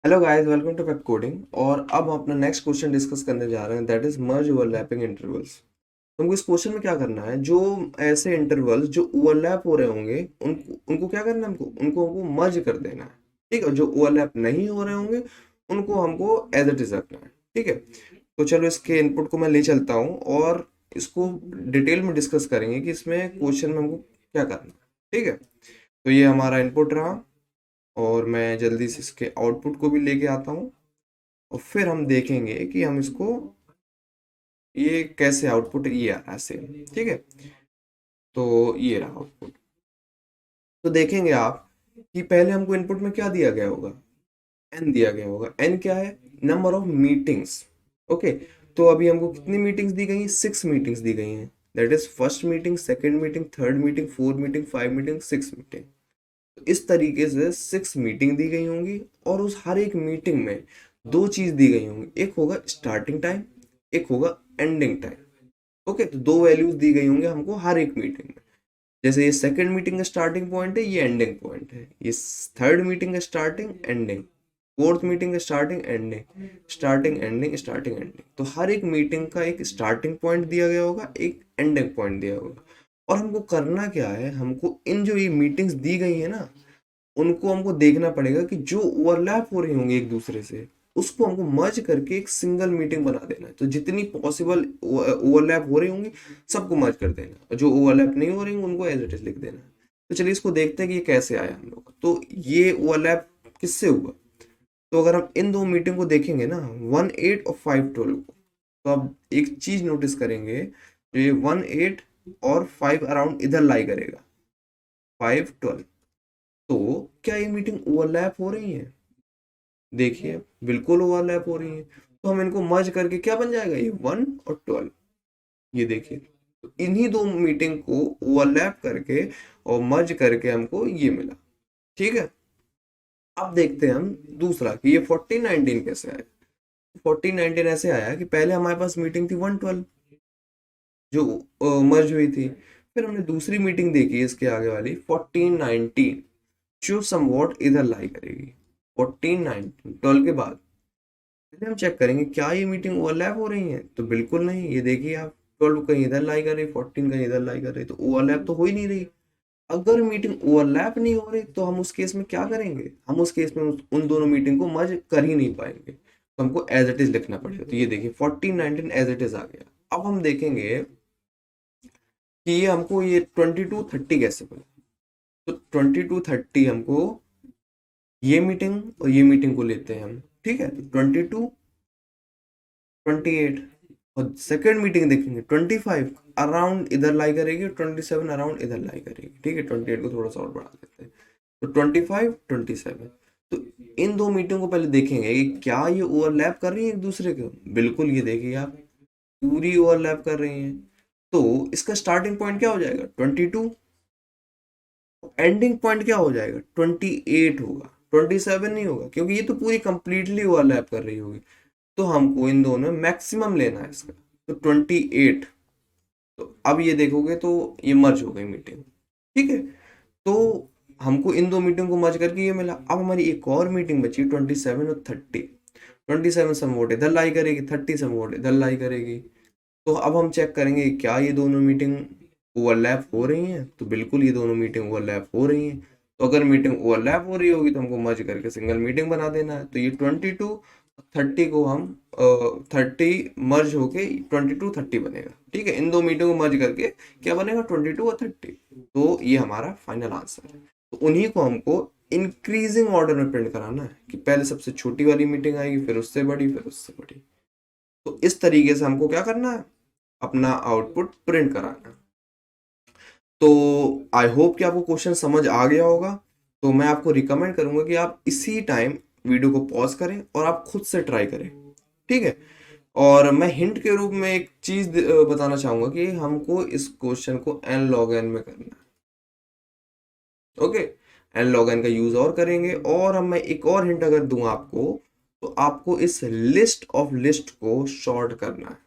Hello guys, welcome to Pepcoding. और अब हम अपना नेक्स्ट क्वेश्चन डिस्कस करने जा रहे हैं, that is merge overlapping intervals. हमको इस क्वेश्चन में क्या करना है, जो ऐसे इंटरवल्स जो ओवरलैप हो रहे होंगे उनको उनको क्या करना है, हमको मर्ज कर देना है। ठीक है, जो ओवरलैप नहीं हो रहे होंगे उनको हमको एज इट इज रखना है। ठीक है, तो चलो इसके इनपुट को मैं ले चलता हूँ और इसको डिटेल में डिस्कस करेंगे कि इसमें क्वेश्चन में हमको क्या करना है। ठीक है, तो ये हमारा इनपुट रहा और मैं जल्दी से इसके आउटपुट को भी लेके आता हूँ और फिर हम देखेंगे कि हम इसको ये कैसे आउटपुट ये आ रहा है सेम। ठीक है, तो ये रहा आउटपुट। तो देखेंगे आप कि पहले हमको इनपुट में क्या दिया गया होगा, एन दिया गया होगा। एन क्या है, नंबर ऑफ मीटिंग्स। ओके, तो अभी हमको कितनी मीटिंग्स दी गई हैं, 6 मीटिंग्स दी गई हैं। That is first meeting, second meeting, third meeting, fourth meeting, 5 meeting, 6 meeting. तो इस तरीके से 6 मीटिंग दी गई होंगी और उस हर एक मीटिंग में दो चीज दी गई होंगी, एक होगा स्टार्टिंग टाइम, एक होगा एंडिंग टाइम। ओके, तो दो वैल्यूज दी गई होंगे हमको हर एक मीटिंग में। जैसे ये सेकंड मीटिंग का स्टार्टिंग पॉइंट है, ये एंडिंग पॉइंट है। ये थर्ड मीटिंग का स्टार्टिंग एंडिंग, फोर्थ मीटिंग का starting ending, starting ending starting ending. तो हर एक मीटिंग का एक स्टार्टिंग पॉइंट दिया गया होगा, एक एंडिंग पॉइंट दिया होगा। और हमको करना क्या है, हमको इन जो ये मीटिंग्स दी गई है ना, उनको हमको देखना पड़ेगा कि जो ओवरलैप हो रही होंगी एक दूसरे से, उसको हमको मर्ज करके एक सिंगल मीटिंग बना देना है। तो जितनी पॉसिबल ओवरलैप हो रही होंगी सबको मर्ज कर देना, और जो ओवरलैप नहीं हो रही होंगी उनको एज इट इज लिख देना है। तो चलिए इसको देखते हैं कि ये कैसे आया हम लोग। तो ये ओवरलैप किससे हुआ, तो अगर हम इन दो मीटिंग को देखेंगे ना, 1 8 और 5 12 को, तो अब एक चीज नोटिस करेंगे, जो ये 1 8 और 5 अराउंड इधर लाई करेगा, 5 12। तो क्या ये मीटिंग ओवरलैप हो रही है, देखिए बिल्कुल ओवरलैप हो रही है। तो हम इनको मर्ज करके क्या बन जाएगा, ये 1 और 12। ये देखिए, तो इन्हीं दो मीटिंग को ओवरलैप करके और मर्ज करके हमको ये मिला। ठीक है, अब देखते हैं हम दूसरा कि ये 14 19 कैसे आया। 14 19 ऐसे आया कि पहले हमारे पास मीटिंग थी 1 12 जो मर्ज हुई थी। फिर हमने दूसरी मीटिंग देखी इसके आगे वाली 14 19, जो समवॉट इधर लाई करेगी। 14 19 12 के बाद पहले हम चेक करेंगे क्या ये मीटिंग ओवरलैप हो रही है, तो बिल्कुल नहीं। ये देखिए आप, 12 कहीं इधर लाई कर रही, 14 कहीं इधर लाई कर रही, तो ओवरलैप तो हो ही नहीं रही। अगर मीटिंग ओवरलैप नहीं हो रही तो हम उस केस में क्या करेंगे, हम उस केस में उन दोनों मीटिंग को मर्ज कर ही नहीं पाएंगे, तो हमको एज इट इज लिखना पड़ेगा। तो ये देखिए 14 19 एज इट इज आ गया। अब हम देखेंगे कि ये हमको ये 22 30 कैसे बना। तो 22 30 हमको ये मीटिंग और ये मीटिंग को लेते हैं हम। ठीक है, तो 22 28, और सेकेंड मीटिंग देखेंगे 25 अराउंड इधर लाई करेगी, 27 अराउंड इधर लाई करेगी। ठीक है, 28 को थोड़ा सा और बढ़ा देते हैं, तो 25 27। तो इन दो मीटिंग को पहले देखेंगे कि क्या ये ओवरलैप कर रही है एक दूसरे को। बिल्कुल, ये देखिए आप, पूरी ओवरलैप कर रही हैं। तो इसका स्टार्टिंग पॉइंट क्या हो जाएगा, 22। एंडिंग पॉइंट क्या हो जाएगा, 28 होगा, 27 नहीं होगा, क्योंकि ये तो पूरी कंप्लीटली ओवरलैप कर रही होगी। तो हमको इन दोनों में मैक्सिमम लेना है इसका, तो 28। तो अब ये देखोगे तो ये मर्ज हो गई मीटिंग। ठीक है, तो हमको इन दो मीटिंग को मर्ज करके ये मिला। अब हमारी एक और मीटिंग बची 27 और 30। 27 समवोट इधर लाई करेगी, 30 समवोट इधर लाई करेगी। तो अब हम चेक करेंगे क्या ये दोनों मीटिंग ओवरलैप हो रही हैं, तो बिल्कुल ये दोनों मीटिंग ओवरलैप हो रही हैं। तो अगर मीटिंग ओवरलैप हो रही होगी तो हमको मर्ज करके सिंगल मीटिंग बना देना है। तो ये 22 30 को हम 30 मर्ज होके 22 30 बनेगा। ठीक है, इन दो मीटिंग को मर्ज करके क्या बनेगा, 22 और 30। तो ये हमारा फाइनल आंसर है। तो उन्हीं को हमको इंक्रीजिंग ऑर्डर में प्रिंट कराना है, कि पहले सबसे छोटी वाली मीटिंग आएगी, फिर उससे बड़ी, फिर उससे बड़ी। तो इस तरीके से हमको क्या करना है, अपना आउटपुट प्रिंट कराना है। तो आई होप कि आपको क्वेश्चन समझ आ गया होगा। तो मैं आपको रिकमेंड करूंगा कि आप इसी टाइम वीडियो को पॉज करें और आप खुद से ट्राई करें। ठीक है, और मैं हिंट के रूप में एक चीज बताना चाहूंगा कि हमको इस क्वेश्चन को एन लॉग एन में करना है। ओके, एन लॉग एन का यूज और करेंगे। और अब मैं एक और हिंट अगर दूं आपको, तो आपको इस लिस्ट ऑफ लिस्ट को शॉर्ट करना है।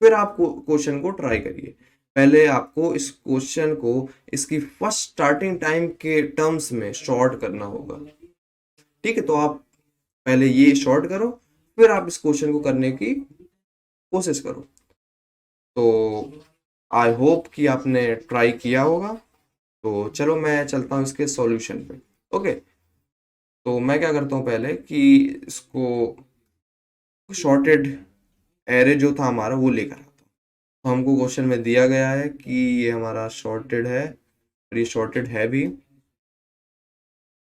फिर आप क्वेश्चन को ट्राई करिए। पहले आपको इस क्वेश्चन को इसकी फर्स्ट स्टार्टिंग टाइम के टर्म्स में शॉर्ट करना होगा। ठीक है, तो आप पहले ये शॉर्ट करो, फिर आप इस क्वेश्चन को करने की कोशिश करो। तो आई होप कि आपने ट्राई किया होगा। तो चलो मैं चलता हूँ इसके सॉल्यूशन पे। ओके, तो मैं क्या करता हूँ पहले कि इसको शॉर्टेड एरे जो था हमारा वो लेकर आता हूँ। तो हमको क्वेश्चन में दिया गया है कि ये हमारा शॉर्टेड है और ये शॉर्टेड है भी।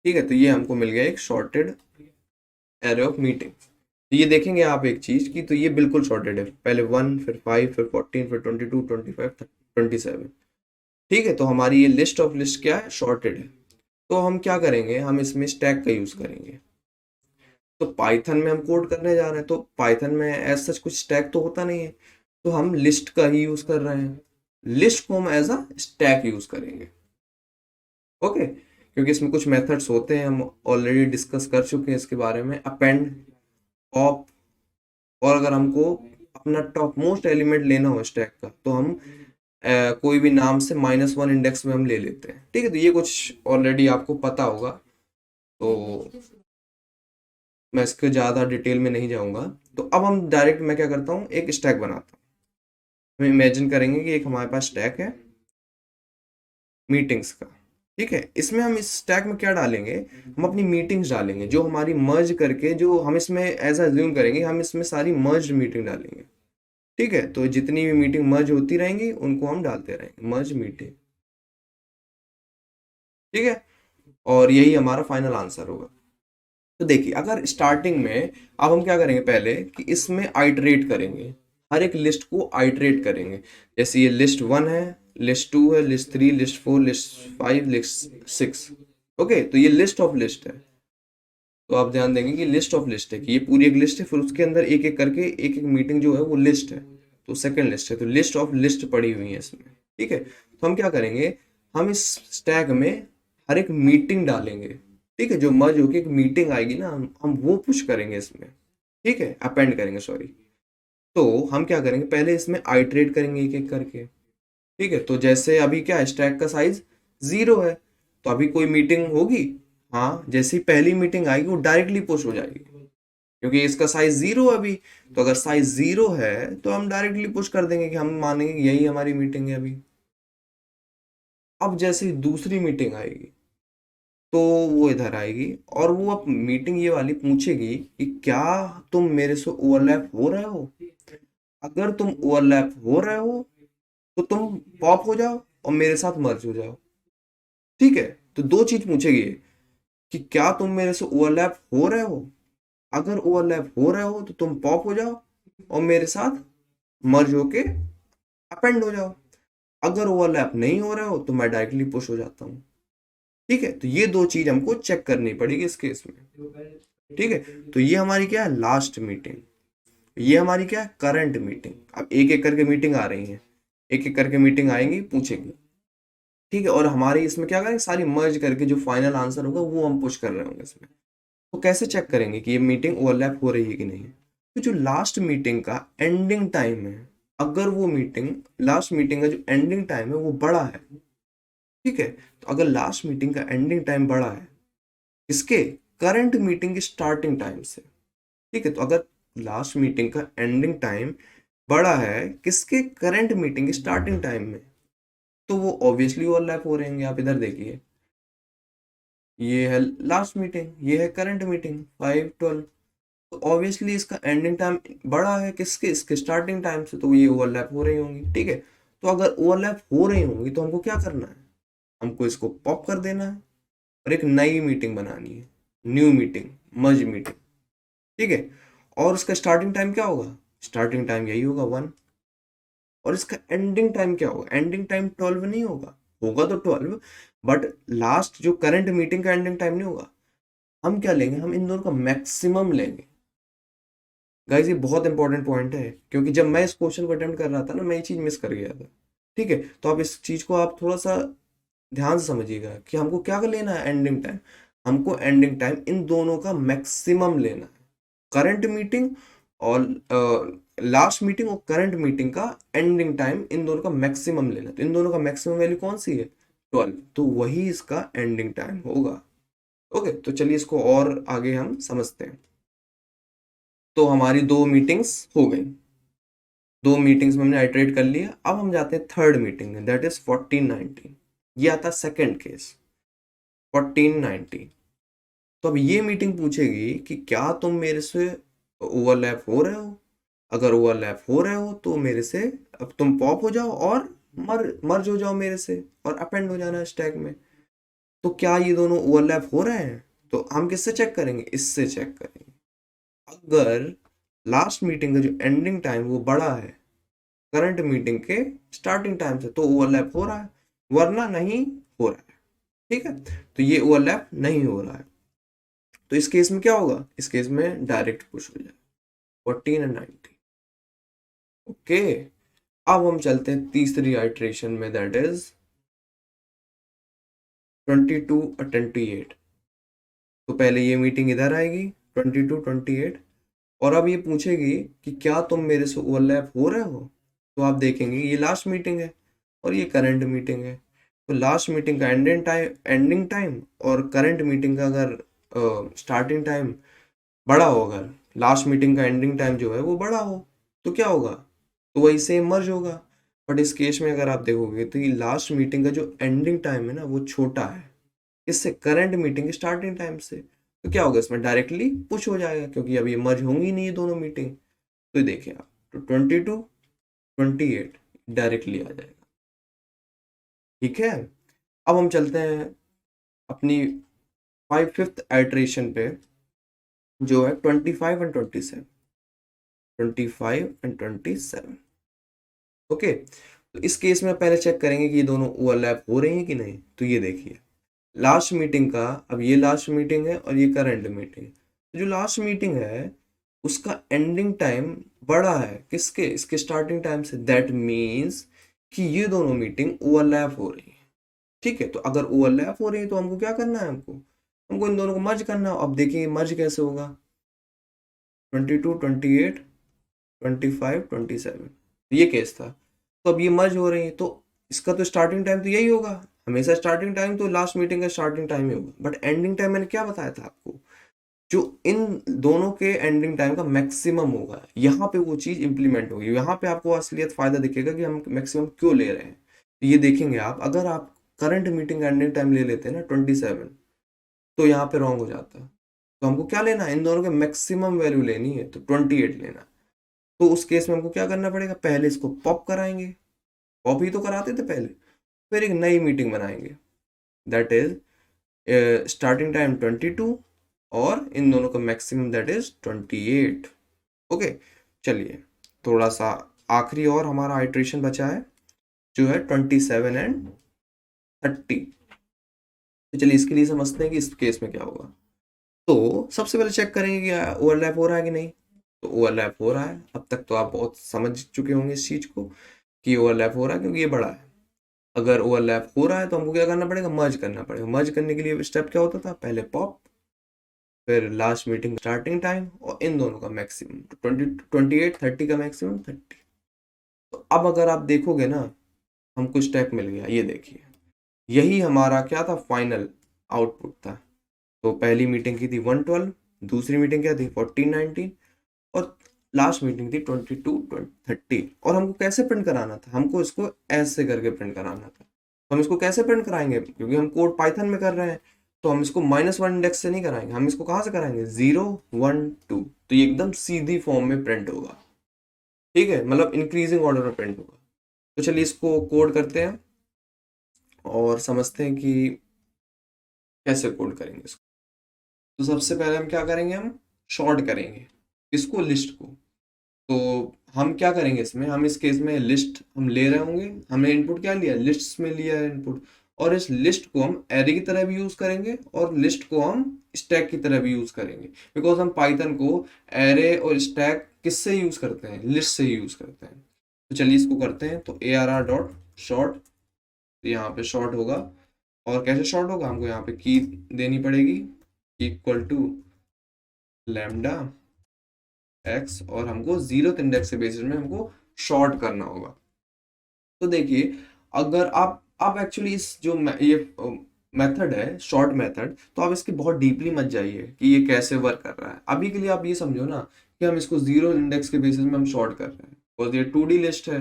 ठीक है, तो ये हमको मिल गया एक शॉर्टेड एरे ऑफ मीटिंग। तो ये देखेंगे आप एक चीज की, तो ये बिल्कुल शॉर्टेड है, पहले 1 फिर 5 फिर 14 फिर 22 25 27। ठीक है, तो हमारी ये लिस्ट ऑफ लिस्ट क्या है, शॉर्टेड है। तो हम क्या करेंगे, हम इसमें स्टैक का यूज करेंगे। तो पाइथन में हम कोड करने जा रहे हैं, तो पाइथन में एज सच कुछ स्टैक तो होता नहीं है, तो हम लिस्ट का ही यूज कर रहे हैं। लिस्ट को हम एज अ स्टैक यूज करेंगे। ओके, क्योंकि इसमें कुछ मेथड्स होते हैं, हम ऑलरेडी डिस्कस कर चुके हैं इसके बारे में, अपेंड, पॉप, और अगर हमको अपना टॉप मोस्ट एलिमेंट लेना हो स्टैक का, तो हम कोई भी नाम से -1 इंडेक्स में हम ले लेते हैं। ठीक है, तो ये कुछ ऑलरेडी आपको पता होगा, तो मैं इसके ज़्यादा डिटेल में नहीं जाऊंगा। तो अब हम डायरेक्ट, मैं क्या करता हूँ, एक स्टैक बनाता हूँ। हम इमेजिन करेंगे कि एक हमारे पास स्टैक है मीटिंग्स का। ठीक है, इसमें हम इस स्टैक में क्या डालेंगे, हम अपनी मीटिंग्स डालेंगे जो हमारी मर्ज करके, जो हम इसमें ऐसा अज्यूम करेंगे हम इसमें सारी मर्ज मीटिंग डालेंगे। ठीक है, तो जितनी भी मीटिंग मर्ज होती रहेंगी उनको हम डालते रहेंगे, मर्ज मीटिंग। ठीक है, और यही हमारा फाइनल आंसर होगा। तो देखिए, अगर स्टार्टिंग में, अब हम क्या करेंगे पहले कि इसमें आइटरेट करेंगे, हर एक लिस्ट को आइटरेट करेंगे। जैसे ये लिस्ट 1 है, लिस्ट 2 है, list 3, list 4, list 5, list 6। Okay, तो ये लिस्ट ऑफ लिस्ट है। तो आप ध्यान देंगे कि लिस्ट ऑफ लिस्ट है, कि ये पूरी एक लिस्ट है, फिर उसके अंदर एक एक करके एक एक मीटिंग जो है वो लिस्ट है। तो सेकंड लिस्ट है, तो लिस्ट ऑफ लिस्ट पड़ी हुई है इसमें। ठीक है, तो हम क्या करेंगे, हम इस स्टैक में हर एक मीटिंग डालेंगे। ठीक है, जो मर्ज होके एक मीटिंग आएगी ना, हम वो पुश करेंगे इसमें। ठीक है, अपेंड करेंगे, सॉरी। तो हम क्या करेंगे, पहले इसमें आइटरेट करेंगे एक एक करके। ठीक है, तो जैसे अभी क्या है, स्टैक का साइज 0 है, तो अभी कोई मीटिंग होगी, हाँ, जैसे ही पहली मीटिंग आएगी वो डायरेक्टली पुश हो जाएगी, क्योंकि इसका साइज 0 है अभी। तो अगर साइज 0 है तो हम डायरेक्टली पुश कर देंगे, कि हम मानेंगे कि यही हमारी मीटिंग है अभी। अब जैसे ही दूसरी मीटिंग आएगी, तो वो इधर आएगी, और वो अब मीटिंग ये वाली पूछेगी कि क्या तुम मेरे से ओवरलैप हो रहे हो। अगर तुम ओवरलैप हो रहे हो तो तुम पॉप हो जाओ और मेरे साथ मर्ज हो जाओ। ठीक है, तो दो चीज पूछेगी ये, कि क्या तुम मेरे से ओवरलैप हो रहे हो। अगर ओवरलैप हो रहे हो तो तुम पॉप हो जाओ और मेरे साथ मर्ज होके अपेंड हो जाओ। अगर ओवरलैप नहीं हो रहे हो तो मैं डायरेक्टली पुश हो जाता हूँ। ठीक है, तो ये दो चीज हमको चेक करनी पड़ेगी इस केस में। ठीक है, तो ये हमारी क्या है, लास्ट मीटिंग। ये हमारी क्या है, करंट मीटिंग। अब एक एक करके मीटिंग आ रही है, एक एक करके मीटिंग आएंगी, पूछेगी। ठीक है, और हमारी इसमें क्या करेंगे, सारी मर्ज करके जो फाइनल आंसर होगा वो हम पुश कर रहे होंगे इसमें। तो कैसे चेक करेंगे कि ये मीटिंग ओवरलैप हो रही है कि नहीं। तो जो लास्ट मीटिंग का एंडिंग टाइम है, अगर वो मीटिंग, लास्ट मीटिंग का जो एंडिंग टाइम है वो बड़ा है। ठीक है, तो अगर लास्ट मीटिंग का एंडिंग टाइम बड़ा है इसके करंट मीटिंग की स्टार्टिंग टाइम से। ठीक है, तो अगर लास्ट मीटिंग का एंडिंग टाइम बड़ा है किसके, करंट मीटिंग की स्टार्टिंग टाइम में, तो वो ऑब्वियसली ओवरलैप हो रहेंगे। आप इधर देखिए, ये है लास्ट मीटिंग, ये है करंट मीटिंग 5:12। तो ऑब्वियसली इसका एंडिंग टाइम बड़ा है किसके, इसके स्टार्टिंग टाइम से, तो ये ओवरलैप हो रही होंगी। ठीक है, तो अगर ओवरलैप हो रही होंगी तो हमको क्या करना है, हमको इसको पॉप कर देना है और एक नई मीटिंग बनानी है, न्यू मीटिंग, मर्ज मीटिंग। ठीक है, और उसका स्टार्टिंग टाइम क्या होगा, स्टार्टिंग टाइम यही होगा 1। और इसका एंडिंग टाइम क्या होगा, एंडिंग टाइम 12 नहीं होगा, होगा तो 12, बट लास्ट जो करंट मीटिंग का एंडिंग टाइम नहीं होगा। हम क्या लेंगे, हम इन दोनों का मैक्सिमम लेंगे। गाइस ये बहुत इंपॉर्टेंट पॉइंट है, क्योंकि जब मैं इस क्वेश्चन को अटेम्प्ट कर रहा था ना, मैं ये चीज मिस कर गया था। ठीक है, तो आप इस चीज को आप थोड़ा सा ध्यान से समझिएगा कि हमको क्या कर लेना है, एंडिंग टाइम। हमको एंडिंग टाइम इन दोनों का मैक्सिमम लेना है, करंट मीटिंग और लास्ट मीटिंग, और करंट मीटिंग का एंडिंग टाइम, इन दोनों का मैक्सिमम लेना है। तो इन दोनों का मैक्सिमम वैल्यू कौन सी है, 12, तो वही इसका एंडिंग टाइम होगा। ओके, तो चलिए इसको और आगे हम समझते हैं। तो हमारी 2 मीटिंग्स हो गई। 2 मीटिंग्स में हमने आइटरेट कर लिया। अब हम जाते हैं थर्ड मीटिंग में, दैट इज 1490। ये आता है सेकंड केस 1490। तो अब ये मीटिंग पूछेगी कि क्या तुम मेरे से ओवरलैप हो रहे हो? अगर ओवरलैप हो रहे हो तो मेरे से अब तुम पॉप हो जाओ और मर्ज हो जाओ मेरे से और अपेंड हो जाना स्टैक में। तो क्या ये दोनों ओवरलैप हो रहे हैं? तो हम किससे चेक करेंगे? इससे चेक करेंगे। अगर लास्ट मीटिंग का जो एंडिंग टाइम वो बड़ा है करंट मीटिंग के स्टार्टिंग टाइम से, तो ओवरलैप हो रहा है, वरना नहीं हो रहा है। ठीक है, तो ये ओवरलैप नहीं हो रहा है। तो इस केस में क्या होगा? इस केस में डायरेक्ट पुश हो जाए 14 एंड 90। ओके, अब हम चलते हैं तीसरी आइट्रेशन में, दैट इज 22 और 28। तो पहले ये मीटिंग इधर आएगी 22 28, और अब ये पूछेगी कि क्या तुम मेरे से ओवरलैप हो रहे हो? तो आप देखेंगे ये लास्ट मीटिंग है और ये करंट मीटिंग है। तो लास्ट मीटिंग का एंडिंग टाइम और करंट मीटिंग का अगर स्टार्टिंग टाइम बड़ा हो, अगर लास्ट मीटिंग का एंडिंग टाइम जो है वो बड़ा हो, तो क्या होगा? तो वही सेम मर्ज होगा। बट इस केस में अगर आप देखोगे तो ये लास्ट मीटिंग का जो एंडिंग टाइम है ना वो छोटा है इससे, करंट मीटिंग स्टार्टिंग टाइम से। तो क्या होगा? इसमें डायरेक्टली पुश हो जाएगा क्योंकि अब ये मर्ज होंगी नहीं ये दोनों मीटिंग। तो देखिए आप, तो 22 28 डायरेक्टली आ जाएगा। ठीक है, अब हम चलते हैं अपनी 5th आइट्रेशन पे, जो है 25 एंड 27। 25 एंड 27। ओके, तो इस केस में पहले चेक करेंगे कि ये दोनों ओवरलैप हो रही हैं कि नहीं। तो ये देखिए लास्ट मीटिंग का, अब ये लास्ट मीटिंग है और ये करंट मीटिंग। तो जो लास्ट मीटिंग है उसका एंडिंग टाइम बड़ा है किसके? इसके स्टार्टिंग टाइम से। दैट मीन्स कि ये दोनों मीटिंग ओवरलैप हो रही है। ठीक है, तो अगर ओवरलैप हो रही है तो हमको क्या करना है? हमको इन दोनों को मर्ज करना है। अब देखिए मर्ज कैसे होगा? 22 28 25 27, ये केस था। तो अब ये मर्ज हो रही है तो इसका तो स्टार्टिंग टाइम तो यही होगा। हमेशा स्टार्टिंग टाइम तो लास्ट मीटिंग का स्टार्टिंग टाइम ही होगा। बट एंडिंग टाइम मैंने क्या बताया था आपको? जो इन दोनों के एंडिंग टाइम का मैक्सिमम होगा, यहाँ पे वो चीज इंप्लीमेंट होगी। यहाँ पे आपको असलियत फायदा दिखेगा कि हम मैक्सिमम क्यों ले रहे हैं। तो ये देखेंगे आप, अगर आप करंट मीटिंग एंडिंग टाइम ले लेते हैं ना 27, तो यहाँ पे रॉन्ग हो जाता है। तो हमको क्या लेना है? इन दोनों के मैक्सिमम वैल्यू लेनी है, तो 28 लेना है। तो उस केस में हमको क्या करना पड़ेगा? पहले इसको पॉप कराएंगे, पॉप ही तो कराते थे पहले। फिर एक नई मीटिंग बनाएंगे, दैट इज स्टार्टिंग टाइम 22 और इन दोनों का मैक्सिमम दैट इज 28। ओके, चलिए थोड़ा सा आखिरी और हमारा आइट्रेशन बचा है जो है 27 एंड 30। तो चलिए इसके लिए समझते हैं कि इस केस में क्या होगा। तो सबसे पहले चेक करेंगे कि ओवरलैप हो रहा है कि नहीं। तो ओवरलैप हो रहा है। अब तक तो आप बहुत समझ चुके होंगे इस चीज को कि ओवरलैप हो रहा है क्योंकि ये बड़ा है। अगर ओवरलैप हो रहा है तो हमको क्या करना पड़ेगा? मर्ज करना पड़ेगा। मर्ज करने के लिए स्टेप क्या होता था? पहले पॉप, फिर लास्ट मीटिंग स्टार्टिंग टाइम और इन दोनों का मैक्सिमम 28 30 का मैक्सिमम 30। तो अब अगर आप देखोगे ना, हमको स्टेप मिल गया। ये देखिए यही हमारा क्या था? फाइनल आउटपुट था। तो पहली मीटिंग की थी 112, दूसरी मीटिंग क्या थी 1419, और लास्ट मीटिंग थी 22 30। और हमको कैसे प्रिंट कराना था? हमको इसको ऐसे करके प्रिंट कराना था। तो हम इसको कैसे प्रिंट कराएंगे? क्योंकि हम कोड पाइथन में कर रहे हैं, तो हम इसको -1 इंडेक्स से नहीं कराएंगे। हम इसको कहाँ से कराएंगे? 0 1 2। तो ये एकदम सीधी फॉर्म में प्रिंट होगा। ठीक है, मतलब इंक्रीजिंग ऑर्डर में प्रिंट होगा। तो चलिए इसको कोड करते हैं और समझते हैं कि कैसे कोड करेंगे इसको। तो सबसे पहले हम क्या करेंगे? हम शॉर्ट करेंगे इसको, लिस्ट को। तो हम क्या करेंगे इसमें? हम इस केस में लिस्ट हम ले रहे होंगे। हमने इनपुट क्या लिया? लिस्ट्स में लिया है इनपुट। और इस लिस्ट को हम एरे की तरह भी यूज करेंगे और लिस्ट को हम स्टैक की तरह भी यूज करेंगे, बिकॉज हम पाइथन को एरे और स्टैक किससे यूज करते हैं? लिस्ट से यूज करते हैं। तो चलिए इसको करते हैं। तो ARR डॉट शॉर्ट, यहाँ पे शॉर्ट होगा। और कैसे शॉर्ट होगा? हमको यहाँ पे की देनी पड़ेगी इक्वल टू लैम्डा एक्स, और हमको 0th इंडेक्स के बेसिस में हमको शॉर्ट करना होगा। तो देखिए अगर आप एक्चुअली इस जो ये मेथड है शॉर्ट मेथड, तो आप इसके बहुत डीपली मत जाइए कि ये कैसे वर्क कर रहा है। अभी के लिए आप ये समझो ना कि हम इसको जीरो इंडेक्स के बेसिस में हम सॉर्ट कर रहे हैं, और ये 2D लिस्ट है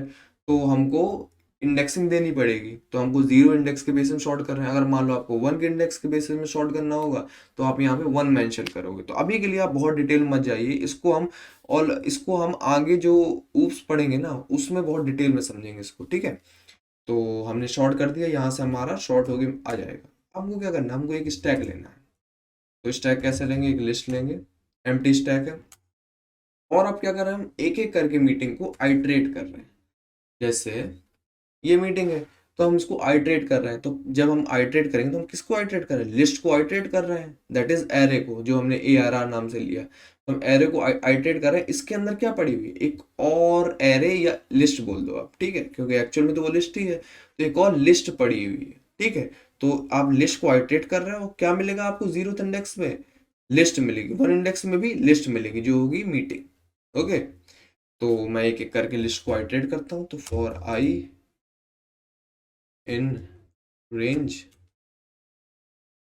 तो हमको इंडेक्सिंग देनी पड़ेगी, तो हमको जीरो इंडेक्स के बेसिस में सॉर्ट कर रहे हैं। अगर मान लो आपको 1 के इंडेक्स के बेसिस में सॉर्ट करना होगा तो आप यहाँ पे 1 मेंशन करोगे। तो अभी के लिए आप बहुत डिटेल मत जाइए, इसको हम आगे जो ऊप्स पढ़ेंगे ना उसमें बहुत डिटेल में समझेंगे इसको, ठीक है। तो हमने शॉर्ट कर दिया, यहाँ से हमारा शॉर्ट होके आ जाएगा। अब हमको क्या करना है, हमको एक स्टैक लेना है। तो स्टैक कैसे लेंगे, एक लिस्ट लेंगे, एम्प्टी स्टैक है। और अब क्या कर रहे हैं, हम एक एक करके मीटिंग को आइट्रेट कर रहे हैं। जैसे ये मीटिंग है तो हम इसको आइट्रेट कर रहे हैं, तो जब हम आइट्रेट करेंगे तो हम किसको आइट्रेट कर रहे हैं, लिस्ट को आइट्रेट कर रहे हैं, दैट इज एरे को, जो हमने ARR नाम से लिया। तो हम एरे को आइट्रेट कर रहे हैं। इसके अंदर क्या पड़ी हुई है, एक और एरे या लिस्ट बोल दो आप, ठीक है, क्योंकि एक्चुअल में तो वो लिस्ट ही है। तो एक और लिस्ट पड़ी हुई है, ठीक है। तो आप लिस्ट को आइट्रेट कर रहे हो, क्या मिलेगा आपको, 0th इंडेक्स में लिस्ट मिलेगी, 1 इंडेक्स में भी लिस्ट मिलेगी जो होगी मीटिंग। ओके, तो मैं एक एक करके लिस्ट को आइट्रेट करता हूँ। तो for I in range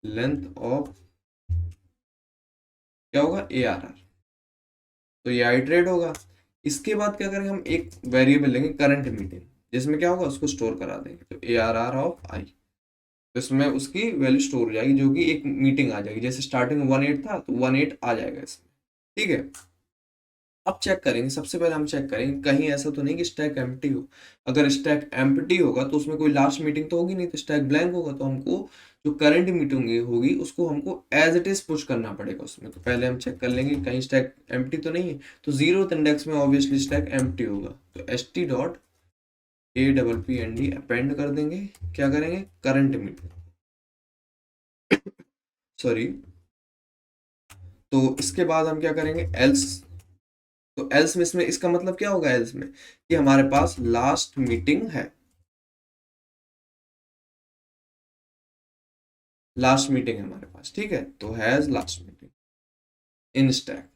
length of, क्या होगा, ARR। तो ये आइट्रेट होगा। इसके बाद क्या करेंगे, हम एक वेरिएबल लेंगे करंट मीटिंग, जिसमें क्या होगा, उसको स्टोर करा देंगे। तो ARR ऑफ आई, तो इसमें उसकी वैल्यू स्टोर हो जाएगी, जो कि एक मीटिंग आ जाएगी। जैसे स्टार्टिंग 18 था तो 18 आ जाएगा इसमें, ठीक है। अब चेक करेंगे, सबसे पहले हम चेक करेंगे कहीं ऐसा तो नहीं कि स्टैक एम्प्टी हो। अगर स्टैक एम्प्टी होगा तो उसमें कोई लास्ट मीटिंग तो होगी नहीं, तो स्टैक ब्लैंक होगा। तो हमको जो करंट मीटिंग होगी उसको हमको एज इट इज पुश करना पड़ेगा उसमें। तो पहले हम चेक कर लेंगे कहीं स्टैक एम्प्टी तो नहीं है। तो 0th इंडेक्स में ऑब्वियसली स्टैक एम्प्टी होगा। तो st.append अपेंड कर देंगे, क्या करेंगे, करंट मीटिंग, सॉरी। तो इसके बाद हम क्या करेंगे, एल्स। तो एल्स में, इसमें इसका मतलब क्या होगा, एल्स में कि हमारे पास लास्ट मीटिंग है, लास्ट मीटिंग है हमारे पास, ठीक है। तो has last meeting in stack,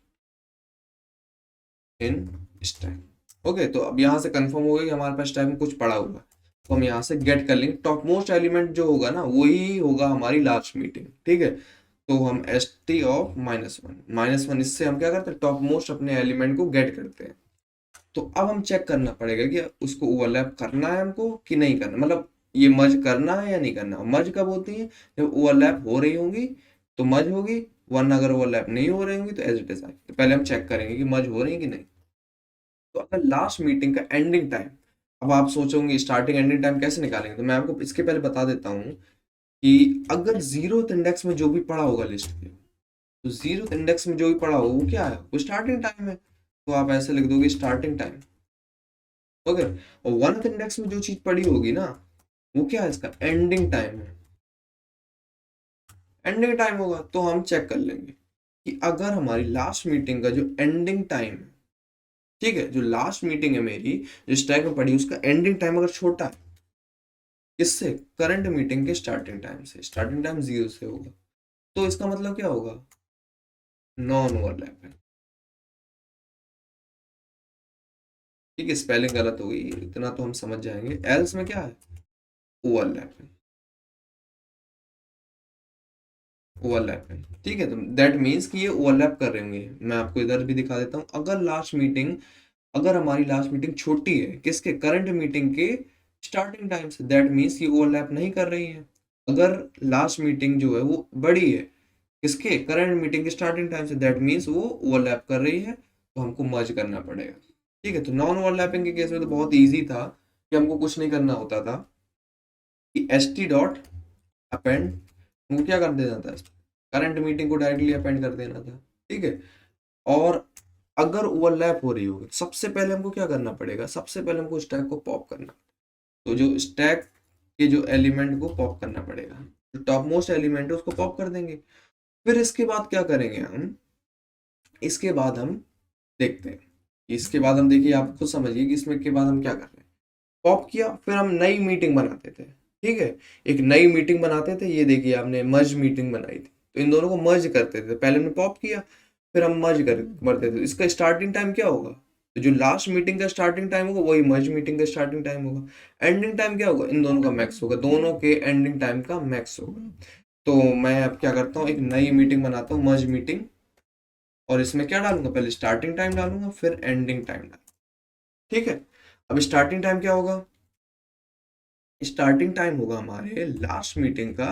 in stack. Okay, तो अब यहां से कंफर्म हो गया कि हमारे पास स्टैक में कुछ पड़ा हुआ है। तो हम यहाँ से गेट कर लेंगे, टॉप मोस्ट एलिमेंट जो होगा ना वही होगा हमारी लास्ट मीटिंग, ठीक है। तो हम st ऑफ -1 इससे हम क्या करते हैं, टॉप मोस्ट अपने एलिमेंट को गेट करते हैं। तो अब हम चेक करना पड़ेगा कि उसको ओवरलैप करना है हमको कि नहीं करना, मतलब ये मर्ज करना है या नहीं करना। मर्ज कब होती है, जब ओवरलैप हो रही होंगी तो मर्ज होगी, वरना अगर ओवरलैप नहीं हो रही होंगी तो एज इट इज आएगी। तो पहले हम चेक करेंगे कि मर्ज हो रही है कि नहीं। तो अगर लास्ट मीटिंग का एंडिंग टाइम, अब आप सोचोगे स्टार्टिंग एंडिंग टाइम कैसे निकालेंगे, तो मैं आपको इसके पहले बता देता हूँ कि अगर 0th इंडेक्स में जो भी पड़ा होगा लिस्ट के, तो 0th इंडेक्स में जो भी पड़ा होगा वो क्या है, वो स्टार्टिंग टाइम है। तो आप ऐसे लिख दोगे स्टार्टिंग टाइम, ओके। और 1th इंडेक्स में जो चीज पड़ी होगी ना वो क्या है, इसका एंडिंग टाइम है, एंडिंग टाइम होगा। तो हम चेक कर लेंगे कि अगर हमारी लास्ट मीटिंग का जो एंडिंग टाइम है, ठीक है, जो लास्ट मीटिंग है मेरी जो स्टैक में पड़ी उसका एंडिंग टाइम अगर छोटा है किससे, करंट मीटिंग के स्टार्टिंग टाइम से, स्टार्टिंग टाइम 0 से होगा, तो इसका मतलब क्या होगा, नॉन ओवरलैप है, ठीक है। स्पेलिंग गलत हो गई, इतना तो हम समझ जाएंगे। एल्स में क्या है, ओवरलैप है, ओवरलैप है, ठीक है। तो दैट मीन्स कि ये ओवरलैप कर रहे होंगे। मैं आपको इधर भी दिखा देता हूँ। अगर हमारी लास्ट मीटिंग छोटी है किसके, करंट मीटिंग के स्टार्टिंग टाइम से, दैट मीन्स ये ओवरलैप नहीं कर रही है। अगर लास्ट मीटिंग जो है वो बड़ी है किसके, करंट मीटिंग के स्टार्टिंग टाइम से, दैट मीन्स वो ओवरलैप कर रही है, तो हमको मर्ज करना पड़ेगा, ठीक है। तो नॉन ओवरलैपिंग के केस में तो बहुत ईजी था कि हमको कुछ नहीं करना होता था कि st.append हमको क्या कर देना था, करंट मीटिंग को डायरेक्टली अपेंड कर देना था, ठीक है। और अगर ओवरलैप हो रही होगी सबसे पहले हमको क्या करना पड़ेगा, सबसे पहले हमको स्टैक को पॉप करना। तो जो स्टैक के जो एलिमेंट को पॉप करना पड़ेगा, जो टॉप मोस्ट एलिमेंट है उसको पॉप कर देंगे। फिर इसके बाद क्या करेंगे हम, इसके बाद हम देखते हैं, इसके बाद हम देखिए, आप खुद समझिए कि इसमें के बाद हम क्या कर रहे हैं। पॉप किया, फिर हम नई मीटिंग बनाते थे, ठीक है। एक नई मीटिंग बनाते थे, ये देखिए आपने मर्ज मीटिंग बनाई थी, तो इन दोनों को मर्ज करते थे। पहले हमने पॉप किया, फिर हम मर्ज करते थे। इसका स्टार्टिंग टाइम क्या होगा, तो जो लास्ट मीटिंग का स्टार्टिंग टाइम होगा वही मर्ज मीटिंग का स्टार्टिंग टाइम होगा। एंडिंग टाइम क्या होगा, इन दोनों का मैक्स होगा, दोनों के एंडिंग टाइम का मैक्स होगा। तो मैं अब क्या करता हूँ, एक नई मीटिंग बनाता हूँ, मर्ज मीटिंग, और इसमें क्या डालूंगा, पहले स्टार्टिंग टाइम डालूंगा फिर एंडिंग टाइम डालूंगा। ठीक है, अब स्टार्टिंग टाइम क्या होगा, स्टार्टिंग टाइम होगा हमारे लास्ट मीटिंग का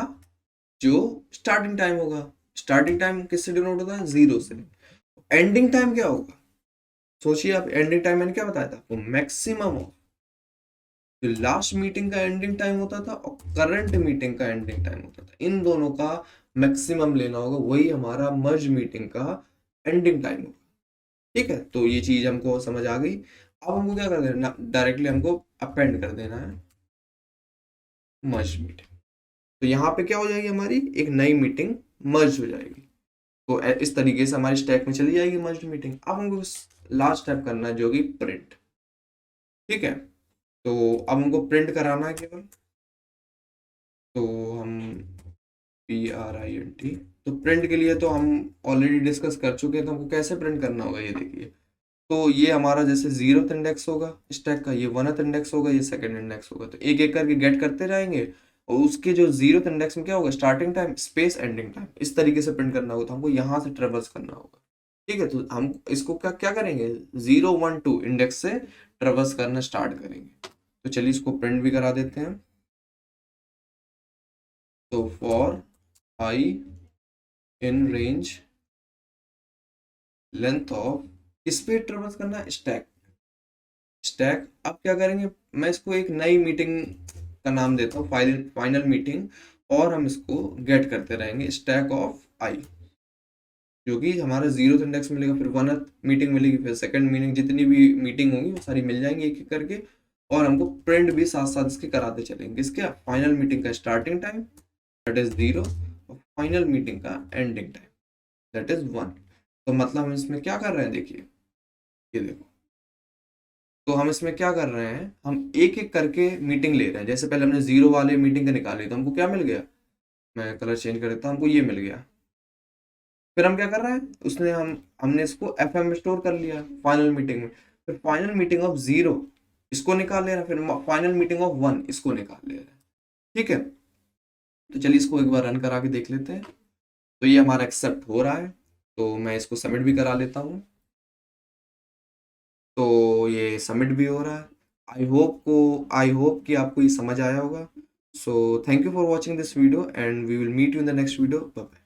जो स्टार्टिंग टाइम होगा। स्टार्टिंग टाइम किससे डिनोट होता है, 0 से। एंडिंग टाइम क्या होगा, सोचिए आप, एंडिंग टाइम मैंने क्या बताया था, वो मैक्सिमम ऑफ जो लास्ट मीटिंग का एंडिंग टाइम होता था और करंट मीटिंग का एंडिंग टाइम होता था, इन दोनों का मैक्सिमम लेना होगा, वही हमारा मर्ज मीटिंग का एंडिंग टाइम होगा। ठीक है, तो ये चीज हमको समझ आ गई। अब हमको क्या कर देना, डायरेक्टली हमको अपेंड कर देना है मर्ज मीटिंग। तो यहाँ पे क्या हो जाएगी, हमारी एक नई मीटिंग मर्ज हो जाएगी। तो इस तरीके से हमारी स्टैक में चली जाएगी मर्ज मीटिंग। अब हमको लास्ट स्टेप करना है जो कि प्रिंट। ठीक है, तो अब हमको प्रिंट कराना है केवल, तो हम PRINT, तो प्रिंट के लिए तो हम ऑलरेडी डिस्कस कर चुके हैं, तो हमको कैसे प्रिंट करना होगा ये देखिए। तो ये हमारा जैसे 0th इंडेक्स होगा स्टैक का, ये 1th इंडेक्स होगा, ये 2nd इंडेक्स होगा, तो एक एक करके गेट करते जाएंगे। और उसके जो 0th इंडेक्स में क्या होगा, starting time space ending time, इस तरीके से प्रिंट करना होगा। तो हमको यहाँ से ट्रेवर्स करना होगा। ठीक है, तो हम इसको क्या क्या करेंगे, 0 1 2 इंडेक्स से ट्रेवर्स करना स्टार्ट करेंगे। तो चलिए इसको प्रिंट भी करा देते हैं। तो for I in range length of, किस पे ट्रेवर्स करना है, स्टैक। स्टैक अब क्या करेंगे, मैं इसको एक नई मीटिंग का नाम देता हूँ, फाइनल मीटिंग, और हम इसको गेट करते रहेंगे स्टैक ऑफ आई, जो कि हमारा 0th इंडेक्स मिलेगा, फिर 1th मीटिंग मिलेगी, फिर 2nd मीटिंग, जितनी भी मीटिंग होगी वो सारी मिल जाएंगी एक एक करके। और हमको प्रिंट भी साथ साथ इसके कराते चलेंगे। इसके फाइनल मीटिंग का स्टार्टिंग टाइम दैट इज 0, और फाइनल मीटिंग का एंडिंग टाइम दैट इज 1। तो मतलब हम इसमें क्या कर रहे हैं, देखिए ये देखो, तो हम इसमें क्या कर रहे हैं, हम एक एक करके मीटिंग ले रहे हैं। जैसे पहले हमने 0 वाले मीटिंग का निकाली, तो हमको क्या मिल गया, मैं कलर चेंज कर देता हूं, हमको ये मिल गया। फिर हम क्या कर रहे हैं, उसने हमने इसको FM में स्टोर कर लिया फाइनल मीटिंग में। फिर फाइनल मीटिंग ऑफ 0 इसको निकाल ले रहा है, फिर फाइनल मीटिंग ऑफ 1 इसको निकाल ले रहा है। ठीक है, तो चलिए इसको एक बार रन करा के देख लेते हैं। तो ये हमारा एक्सेप्ट हो रहा है, तो मैं इसको सबमिट भी करा लेता हूँ। तो ये सबमिट भी हो रहा है। आई होप कि आपको ये समझ आया होगा। So thank you for watching this video and we will meet you in the next video. Bye.